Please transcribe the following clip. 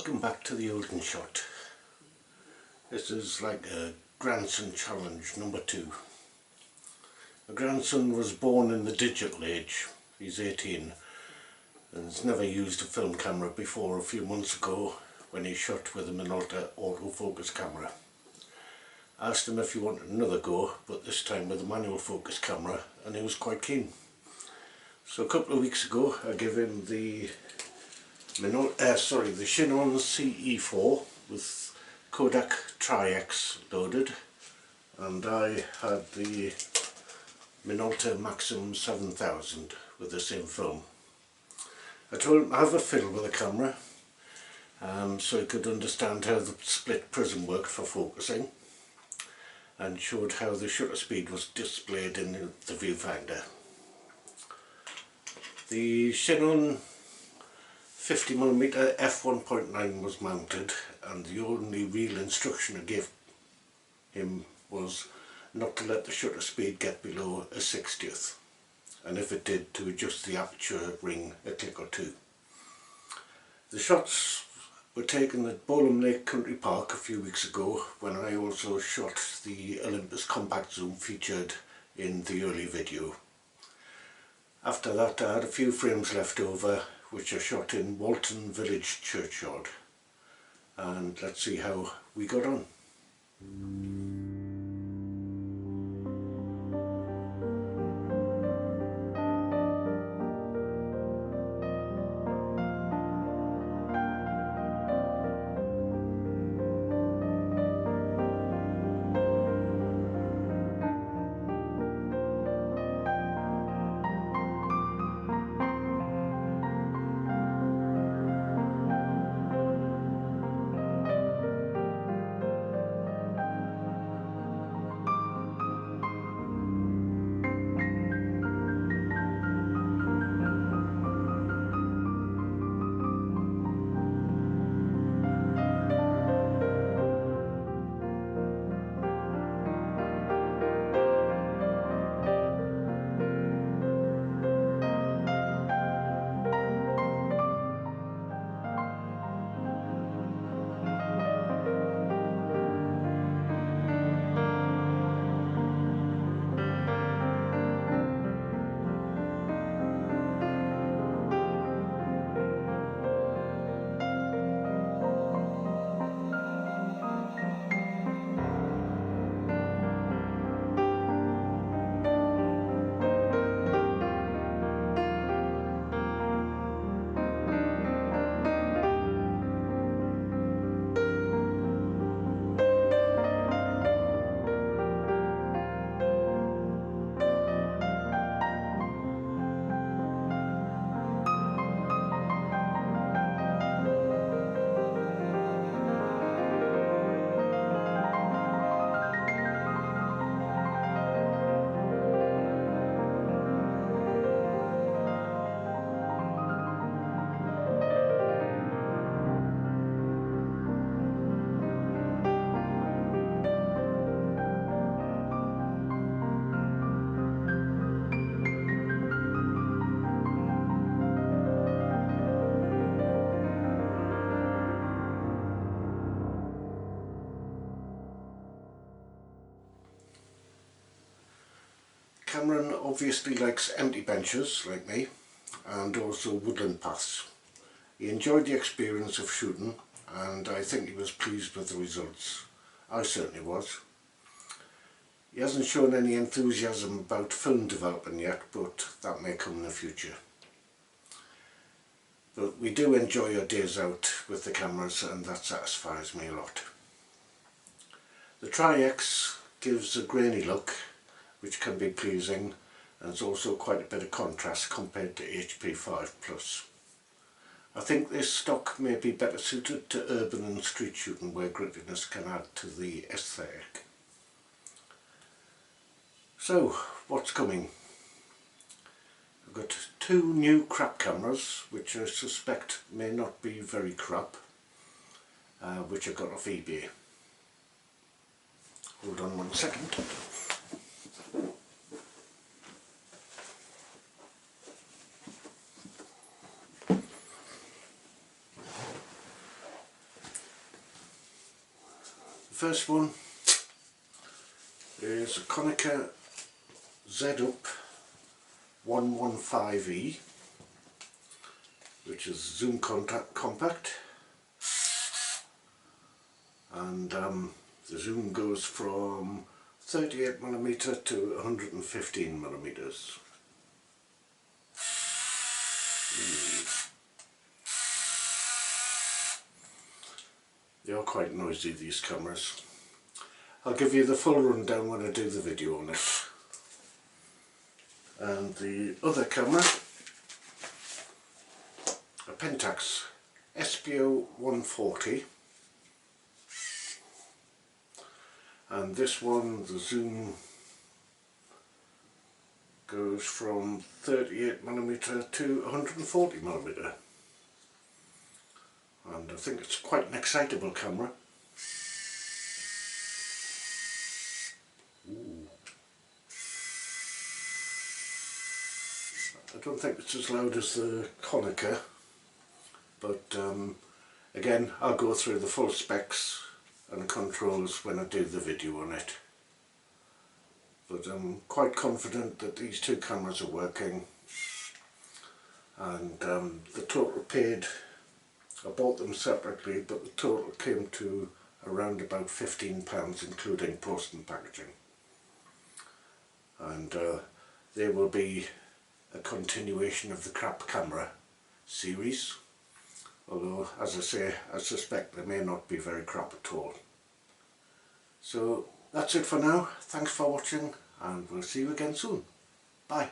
Welcome back to the Olden Shot. This is like a grandson challenge number 2. My grandson was born in the digital age. He's 18 and has never used a film camera before a few months ago when he shot with a Minolta autofocus camera. I asked him if he wanted another go, but this time with a manual focus camera, and he was quite keen. So a couple of weeks ago I gave him the Chinon CE-4 with Kodak Tri-X loaded, and I had the Minolta Maxxum 7000 with the same film. I told him to have a fiddle with the camera so he could understand how the split prism worked for focusing, and showed how the shutter speed was displayed in the viewfinder. The Chinon 50mm f1.9 was mounted, and the only real instruction I gave him was not to let the shutter speed get below a 60th, and if it did, to adjust the aperture ring a click or two. The shots were taken at Bowlam Lake Country Park a few weeks ago, when I also shot the Olympus compact zoom featured in the early video. After that I had a few frames left over, which I shot in Walton Village Churchyard, and let's see how we got on. Cameron obviously likes empty benches like me, and also woodland paths. He enjoyed the experience of shooting, and I think he was pleased with the results. I certainly was. He hasn't shown any enthusiasm about film development yet, but that may come in the future. But we do enjoy our days out with the cameras, and that satisfies me a lot. The Tri-X gives a grainy look, which can be pleasing, and there's also quite a bit of contrast compared to HP5+. I think this stock may be better suited to urban and street shooting, where grittiness can add to the aesthetic. So, what's coming? I've got 2 new crap cameras, which I suspect may not be very crap, which I got off eBay. Hold on one second. first one is a Konica Z-Up 115E, which is zoom compact, and the zoom goes from 38mm to 115mm. They are quite noisy, these cameras. I'll give you the full rundown when I do the video on it. And the other camera, a Pentax SPO 140, and this one, the zoom goes from 38mm to 140mm, and I think it's quite an excitable camera. Ooh. I don't think it's as loud as the Konica, but again, I'll go through the full specs and controls when I do the video on it. But I'm quite confident that these two cameras are working, and the total paid, I bought them separately, but the total came to around about £15 including post and packaging. And they will be a continuation of the crap camera series, although as I say, I suspect they may not be very crap at all. So that's it for now. Thanks for watching, and we'll see you again soon. Bye.